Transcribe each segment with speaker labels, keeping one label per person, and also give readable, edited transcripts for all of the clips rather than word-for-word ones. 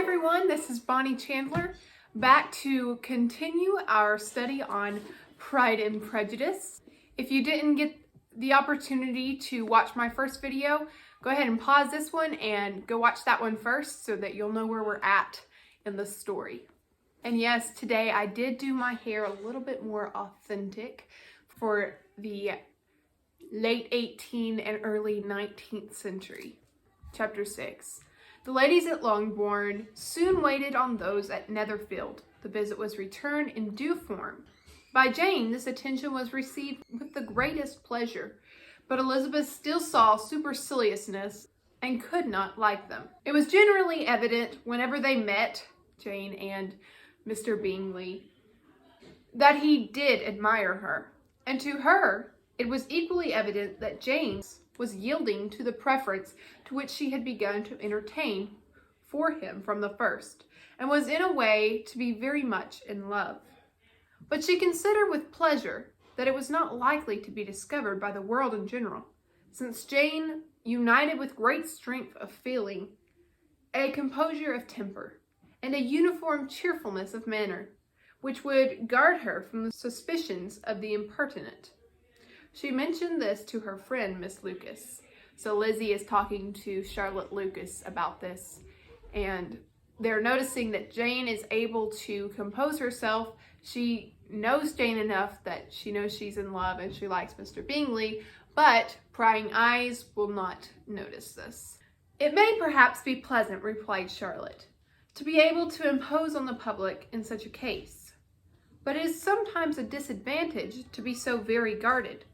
Speaker 1: everyone, this is Bonnie Chandler, back to continue our study on Pride and Prejudice. If you didn't get the opportunity to watch my first video, go ahead and pause this one and go watch that one first so that you'll know where we're at in the story. And yes, today I did do my hair a little bit more authentic for the late 18th and early 19th century. Chapter 6. The ladies at Longbourn soon waited on those at Netherfield. The visit was returned in due form. By Jane, this attention was received with the greatest pleasure, but Elizabeth still saw superciliousness and could not like them. It was generally evident whenever they met, Jane and Mr. Bingley, that he did admire her, and to her it was equally evident that James was yielding to the preference to which she had begun to entertain for him from the first, and was in a way to be very much in love. But she considered with pleasure that it was not likely to be discovered by the world in general, since Jane united with great strength of feeling, a composure of temper, and a uniform cheerfulness of manner, which would guard her from the suspicions of the impertinent. She mentioned this to her friend, Miss Lucas. So Lizzie is talking to Charlotte Lucas about this, and they're noticing that Jane is able to compose herself. She knows Jane enough that she knows she's in love and she likes Mr. Bingley, but prying eyes will not notice this. "It may perhaps be pleasant," replied Charlotte, "to be able to impose on the public in such a case, but it is sometimes a disadvantage to be so very guarded.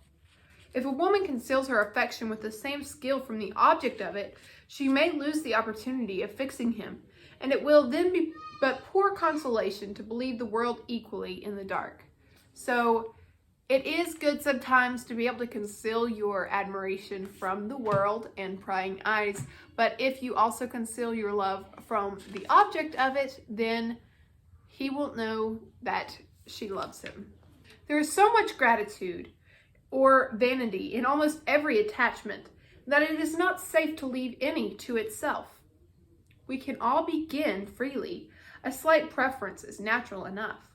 Speaker 1: If a woman conceals her affection with the same skill from the object of it, she may lose the opportunity of fixing him, and it will then be but poor consolation to believe the world equally in the dark. So it is good sometimes to be able to conceal your admiration from the world and prying eyes, but if you also conceal your love from the object of it, then he won't know that she loves him. There is so much gratitude or vanity in almost every attachment that it is not safe to leave any to itself. We can all begin freely. A slight preference is natural enough,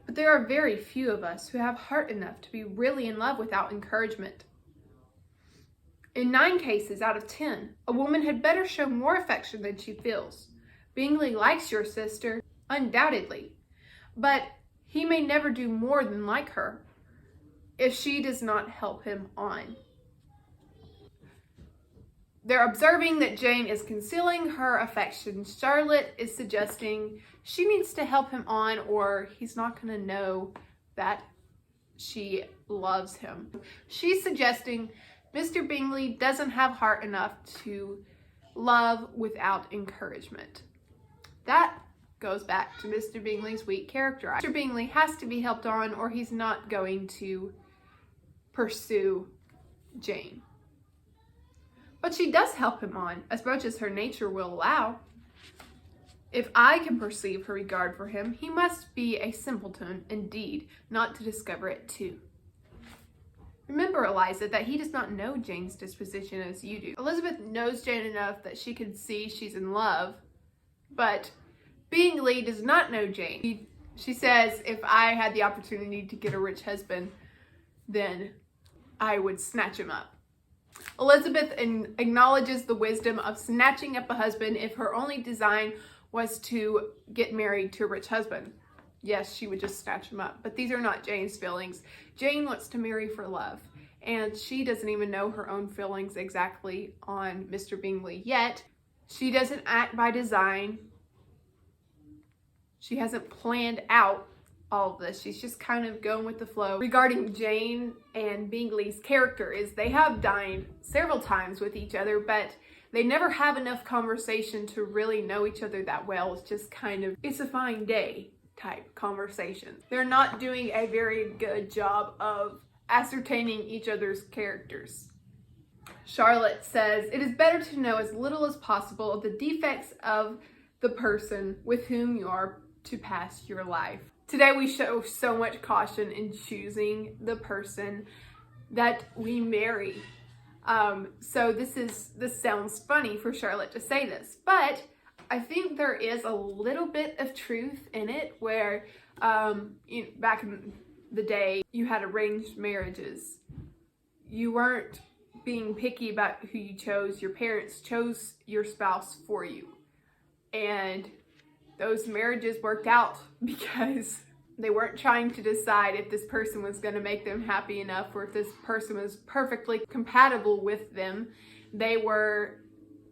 Speaker 1: but there are very few of us who have heart enough to be really in love without encouragement. In 9 cases out of 10, a woman had better show more affection than she feels. Bingley likes your sister, undoubtedly, but he may never do more than like her if she does not help him on. They're observing that Jane is concealing her affection. Charlotte is suggesting she needs to help him on or he's not going to know that she loves him. She's suggesting Mr. Bingley doesn't have heart enough to love without encouragement. That goes back to Mr. Bingley's weak character. Mr. Bingley has to be helped on or he's not going to pursue Jane. But she does help him on as much as her nature will allow. If I can perceive her regard for him, he must be a simpleton indeed not to discover it too. Remember, Eliza, that he does not know Jane's disposition as you do. Elizabeth knows Jane enough that she can see she's in love, but Bingley does not know Jane. She says, if I had the opportunity to get a rich husband, then I would snatch him up. Elizabeth acknowledges the wisdom of snatching up a husband if her only design was to get married to a rich husband. Yes, she would just snatch him up, but these are not Jane's feelings. Jane wants to marry for love, and she doesn't even know her own feelings exactly on Mr. Bingley yet. She doesn't act by design. She hasn't planned out all of this. She's just kind of going with the flow. Regarding Jane and Bingley's character is they have dined several times with each other, but they never have enough conversation to really know each other that well. It's just kind of, it's a fine day type conversation. They're not doing a very good job of ascertaining each other's characters. Charlotte says, "It is better to know as little as possible of the defects of the person with whom you are to pass your life." Today we show so much caution in choosing the person that we marry. So this sounds funny for Charlotte to say this, but I think there is a little bit of truth in it where back in the day you had arranged marriages. You weren't being picky about who you chose. Your parents chose your spouse for you. And those marriages worked out because they weren't trying to decide if this person was going to make them happy enough or if this person was perfectly compatible with them. They were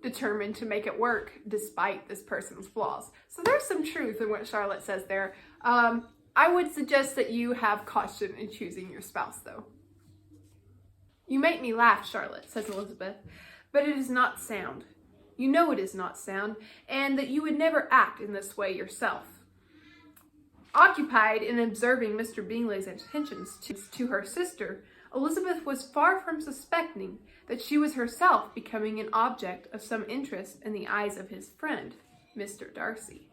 Speaker 1: determined to make it work despite this person's flaws. So there's some truth in what Charlotte says there. I would suggest that you have caution in choosing your spouse, though. "You make me laugh, Charlotte," says Elizabeth, "but it is not sound. You know it is not sound, and that you would never act in this way yourself." Occupied in observing Mr. Bingley's attentions to her sister, Elizabeth was far from suspecting that she was herself becoming an object of some interest in the eyes of his friend, Mr. Darcy.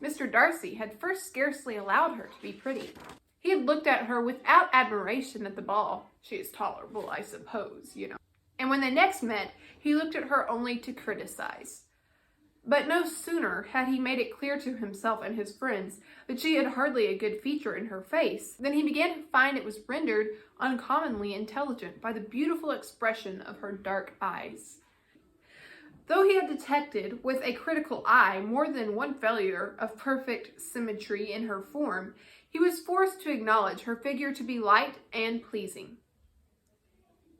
Speaker 1: Mr. Darcy had first scarcely allowed her to be pretty. He had looked at her without admiration at the ball. "She is tolerable, I suppose, you know." And when they next met, he looked at her only to criticize. But no sooner had he made it clear to himself and his friends that she had hardly a good feature in her face than he began to find it was rendered uncommonly intelligent by the beautiful expression of her dark eyes. Though he had detected with a critical eye more than one failure of perfect symmetry in her form, he was forced to acknowledge her figure to be light and pleasing.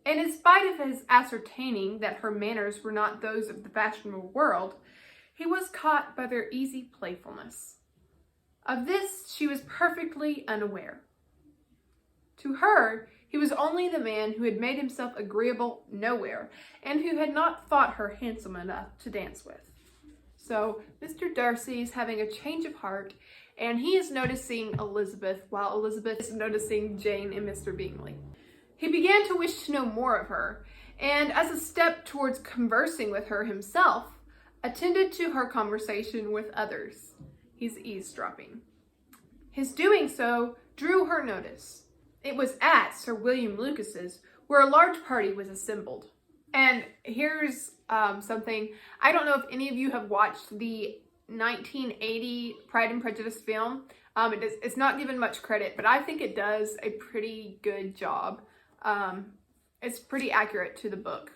Speaker 1: And in spite of his ascertaining that her manners were not those of the fashionable world, he was caught by their easy playfulness. Of this she was perfectly unaware. To her, he was only the man who had made himself agreeable nowhere, and who had not thought her handsome enough to dance with. So Mr. Darcy is having a change of heart, and he is noticing Elizabeth, while Elizabeth is noticing Jane and Mr. Bingley. He began to wish to know more of her, and as a step towards conversing with her himself, attended to her conversation with others. He's eavesdropping. His doing so drew her notice. It was at Sir William Lucas's, where a large party was assembled. And here's something. I don't know if any of you have watched the 1980 Pride and Prejudice film. It's not given much credit, but I think it does a pretty good job. It's pretty accurate to the book.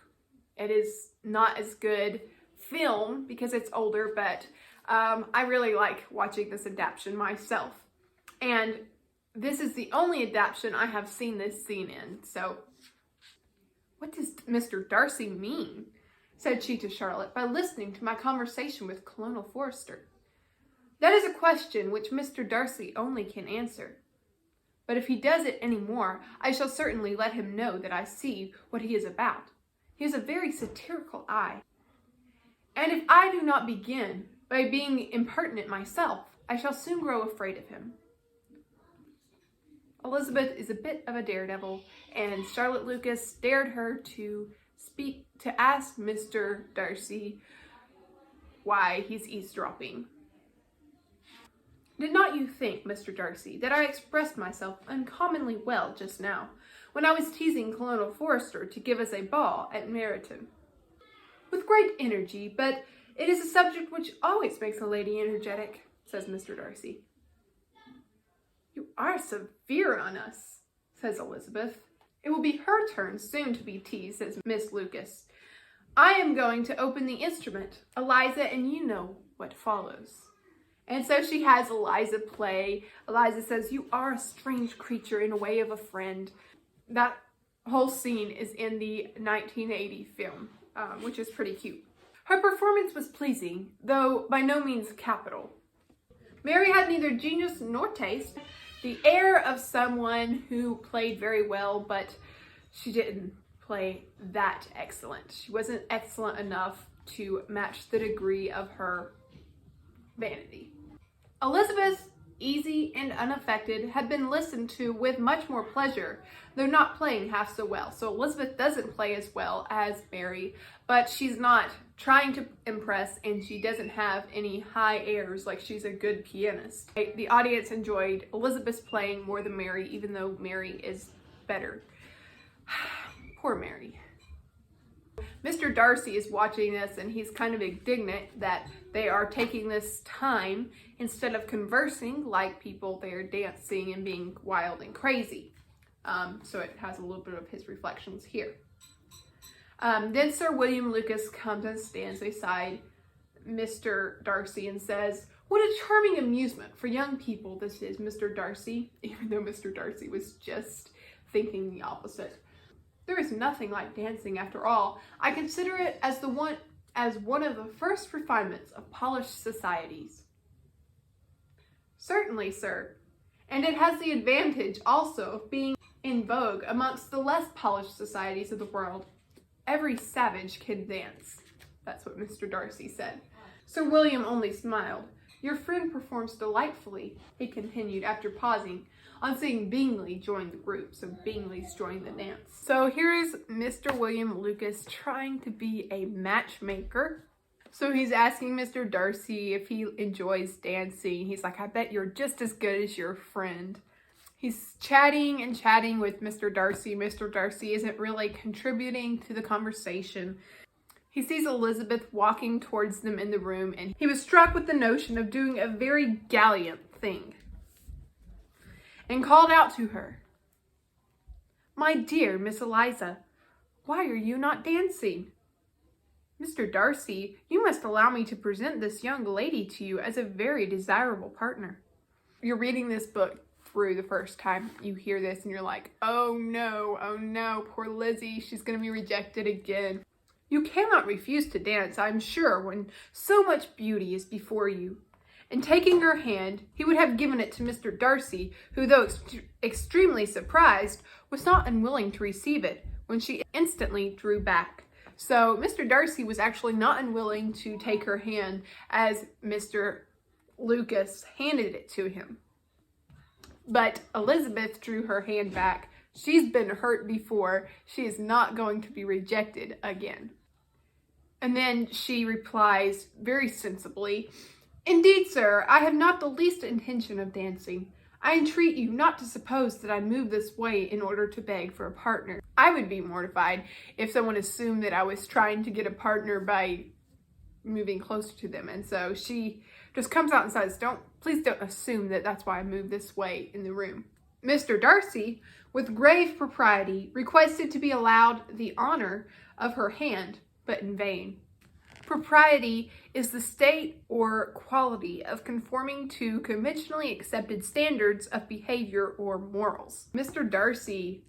Speaker 1: It is not as good film because it's older, but I really like watching this adaptation myself. And this is the only adaptation I have seen this scene in. So, what does Mr. Darcy mean? Said she to Charlotte, by listening to my conversation with Colonel Forster. That is a question which Mr. Darcy only can answer. But if he does it any more, I shall certainly let him know that I see what he is about. He has a very satirical eye. And if I do not begin by being impertinent myself, I shall soon grow afraid of him. Elizabeth is a bit of a daredevil, and Charlotte Lucas dared her to ask Mr. Darcy why he's eavesdropping. Did not you think, Mr. Darcy, that I expressed myself uncommonly well just now, when I was teasing Colonel Forster to give us a ball at Meryton? With great energy, but it is a subject which always makes a lady energetic, says Mr. Darcy. You are severe on us, says Elizabeth. It will be her turn soon to be teased, says Miss Lucas. I am going to open the instrument, Eliza, and you know what follows. And so she has Eliza play. Eliza says, you are a strange creature in a way of a friend. That whole scene is in the 1980 film, which is pretty cute. Her performance was pleasing, though by no means capital. Mary had neither genius nor taste, the air of someone who played very well, but she didn't play that excellent. She wasn't excellent enough to match the degree of her vanity. Elizabeth, easy and unaffected, had been listened to with much more pleasure, though not playing half so well. So Elizabeth doesn't play as well as Mary, but she's not trying to impress, and she doesn't have any high airs like she's a good pianist. The audience enjoyed Elizabeth's playing more than Mary, even though Mary is better. Poor Mary. Mr. Darcy is watching this and he's kind of indignant that they are taking this time instead of conversing like people. They are dancing and being wild and crazy. So it has a little bit of his reflections here. Then Sir William Lucas comes and stands beside Mr. Darcy and says, "What a charming amusement for young people this is, Mr. Darcy," even though Mr. Darcy was just thinking the opposite. "There is nothing like dancing after all. I consider it as one of the first refinements of polished societies." "Certainly, sir. And it has the advantage also of being in vogue amongst the less polished societies of the world. Every savage can dance." That's what Mr. Darcy said. Sir William only smiled. "Your friend performs delightfully," he continued after pausing, on seeing Bingley join the group. So Bingley's joined the dance. So here's Mr. William Lucas trying to be a matchmaker. So he's asking Mr. Darcy if he enjoys dancing. He's like, "I bet you're just as good as your friend." He's chatting and chatting with Mr. Darcy. Mr. Darcy isn't really contributing to the conversation. He sees Elizabeth walking towards them in the room, and he was struck with the notion of doing a very gallant thing, and called out to her, "My dear Miss Eliza, why are you not dancing? Mr. Darcy, you must allow me to present this young lady to you as a very desirable partner." You're reading this book through the first time you hear this and you're like, oh no, poor Lizzie, she's gonna be rejected again. You cannot refuse to dance, I'm sure, when so much beauty is before you. And taking her hand, he would have given it to Mr. Darcy, who, though extremely surprised, was not unwilling to receive it, when she instantly drew back. So Mr. Darcy was actually not unwilling to take her hand as Mr. Lucas handed it to him. But Elizabeth drew her hand back. She's been hurt before. She is not going to be rejected again. And then she replies very sensibly, "Indeed, sir, I have not the least intention of dancing. I entreat you not to suppose that I move this way in order to beg for a partner." I would be mortified if someone assumed that I was trying to get a partner by moving closer to them. And so she just comes out and says, please don't assume that that's why I moved this way in the room. Mr. Darcy, with grave propriety, requested to be allowed the honor of her hand, but in vain. Propriety is the state or quality of conforming to conventionally accepted standards of behavior or morals. Mr. Darcy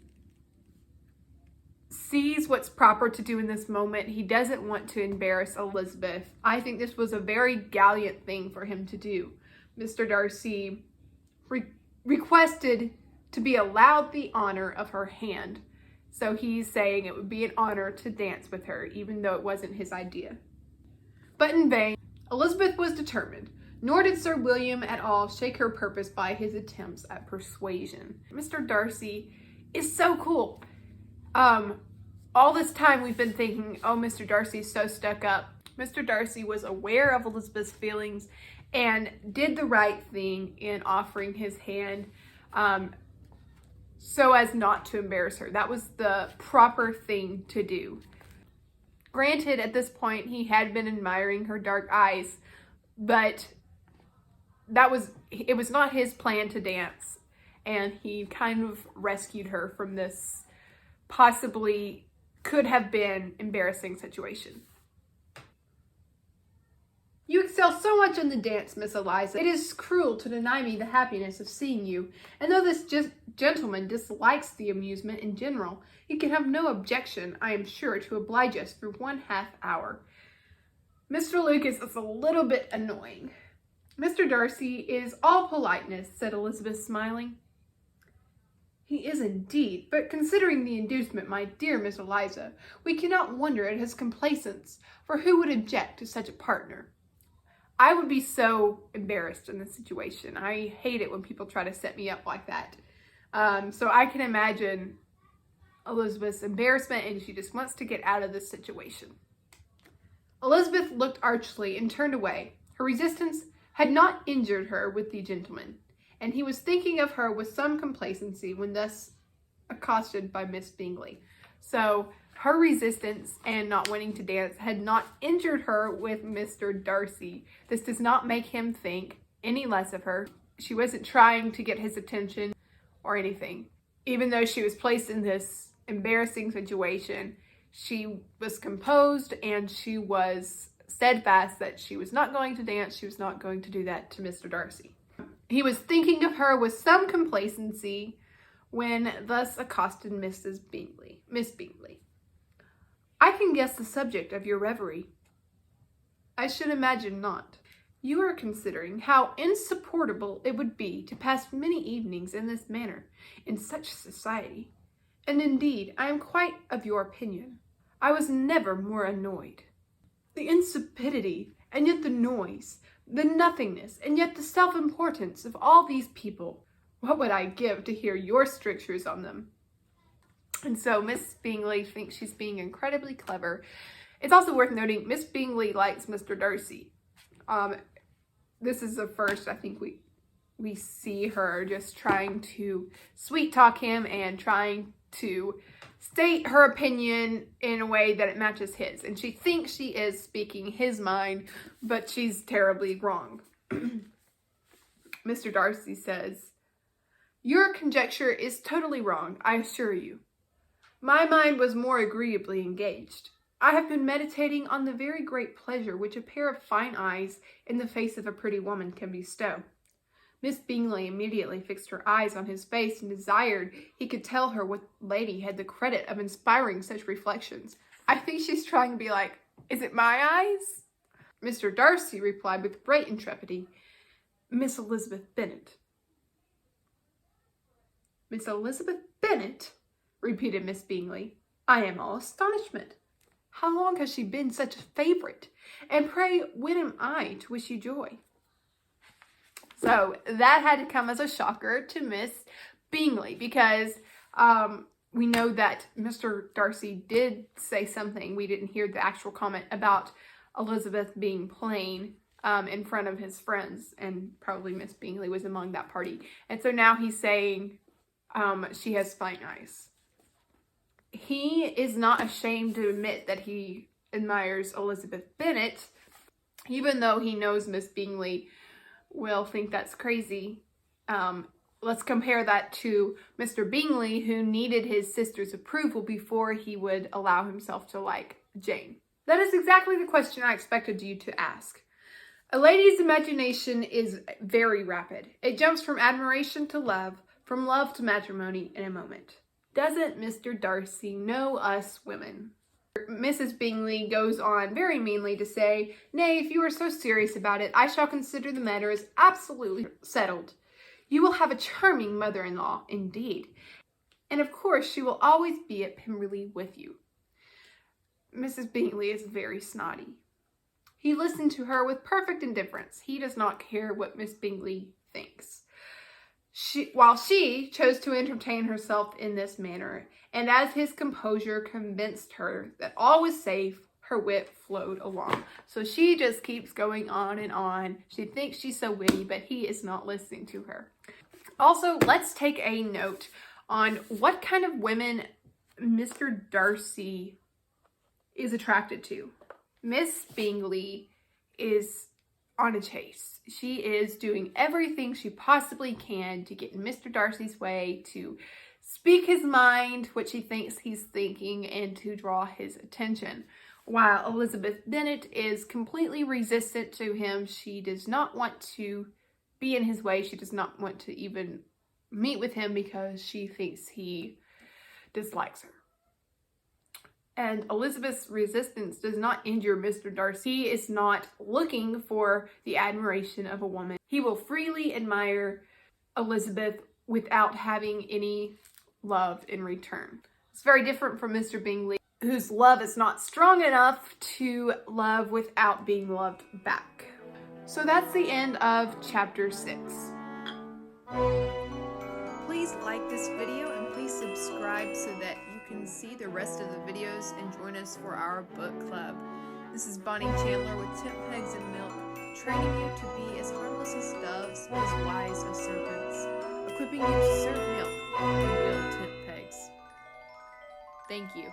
Speaker 1: sees what's proper to do in this moment. He doesn't want to embarrass Elizabeth. I think this was a very gallant thing for him to do. Mr. Darcy requested to be allowed the honor of her hand. So he's saying it would be an honor to dance with her, even though it wasn't his idea. But in vain. Elizabeth was determined, nor did Sir William at all shake her purpose by his attempts at persuasion. Mr. Darcy is so cool. All this time we've been thinking, oh, Mr. Darcy's so stuck up. Mr. Darcy was aware of Elizabeth's feelings and did the right thing in offering his hand so as not to embarrass her. That was the proper thing to do. Granted, at this point, he had been admiring her dark eyes, but it was not his plan to dance, and he kind of rescued her from this possibly could have been embarrassing situation. "You excel so much in the dance, Miss Eliza. It is cruel to deny me the happiness of seeing you, and though this gentleman dislikes the amusement in general, he can have no objection, I am sure, to oblige us for 1/2 hour. Mr. Lucas is a little bit annoying." "Mr. Darcy is all politeness," said Elizabeth, smiling. "He is indeed, but considering the inducement, my dear Miss Eliza, we cannot wonder at his complaisance, for who would object to such a partner?" I would be so embarrassed in this situation. I hate it when people try to set me up like that. So I can imagine Elizabeth's embarrassment, and she just wants to get out of this situation. Elizabeth looked archly and turned away. Her resistance had not injured her with the gentleman, and he was thinking of her with some complacency when thus accosted by Miss Bingley. So Her resistance and not wanting to dance had not injured her with Mr. Darcy. This does not make him think any less of her. She wasn't trying to get his attention or anything. Even though she was placed in this embarrassing situation, she was composed and she was steadfast that she was not going to dance. She was not going to do that to Mr. Darcy. He was thinking of her with some complacency when thus accosted Miss Bingley. "I can guess the subject of your reverie." "I should imagine not. You are considering how insupportable it would be to pass many evenings in this manner, in such society. And indeed, I am quite of your opinion. I was never more annoyed. The insipidity, and yet the noise, the nothingness, and yet the self-importance of all these people. What would I give to hear your strictures on them?" And so Miss Bingley thinks she's being incredibly clever. It's also worth noting Miss Bingley likes Mr. Darcy. This is the first, I think, we see her just trying to sweet talk him and trying to state her opinion in a way that it matches his. And she thinks she is speaking his mind, but she's terribly wrong. Mr. Darcy says, "Your conjecture is totally wrong, I assure you. My mind was more agreeably engaged. I have been meditating on the very great pleasure which a pair of fine eyes in the face of a pretty woman can bestow." Miss Bingley immediately fixed her eyes on his face and desired he could tell her what lady had the credit of inspiring such reflections. I think she's trying to be like, "Is it my eyes?" Mr. Darcy replied with great intrepidity, "Miss Elizabeth Bennet." "Miss Elizabeth Bennet?" repeated Miss Bingley. "I am all astonishment. How long has she been such a favourite? And pray, when am I to wish you joy?" So that had to come as a shocker to Miss Bingley because we know that Mr. Darcy did say something. We didn't hear the actual comment about Elizabeth being plain in front of his friends, and probably Miss Bingley was among that party. And so now he's saying she has fine eyes. He is not ashamed to admit that he admires Elizabeth Bennet, even though he knows Miss Bingley will think that's crazy. Let's compare that to Mr. Bingley, who needed his sister's approval before he would allow himself to like Jane. That is exactly the question I expected you to ask. A lady's imagination is very rapid. It jumps from admiration to love, from love to matrimony in a moment. Doesn't Mr. Darcy know us women? Mrs. Bingley goes on very meanly to say, "Nay, if you are so serious about it, I shall consider the matter as absolutely settled. You will have a charming mother-in-law, indeed. And of course she will always be at Pemberley with you." Mrs. Bingley is very snotty. He listened to her with perfect indifference. He does not care what Miss Bingley thinks. While she chose to entertain herself in this manner, and as his composure convinced her that all was safe, her wit flowed along. So she just keeps going on and on. She thinks she's so witty, but he is not listening to her. Also, let's take a note on what kind of women Mr. Darcy is attracted to. Miss Bingley is on a chase. She is doing everything she possibly can to get in Mr. Darcy's way, to speak his mind, what she thinks he's thinking, and to draw his attention. While Elizabeth Bennet is completely resistant to him. She does not want to be in his way. She does not want to even meet with him because she thinks he dislikes her. And Elizabeth's resistance does not injure Mr. Darcy. He is not looking for the admiration of a woman. He will freely admire Elizabeth without having any love in return. It's very different from Mr. Bingley, whose love is not strong enough to love without being loved back. So that's the end of chapter 6. Please like this video and please subscribe so that you can see the rest of the videos and join us for our book club. This is Bonnie Chandler with Tent Pegs and Milk, training you to be as harmless as doves, as wise as serpents, equipping you to serve milk and build tent pegs. Thank you.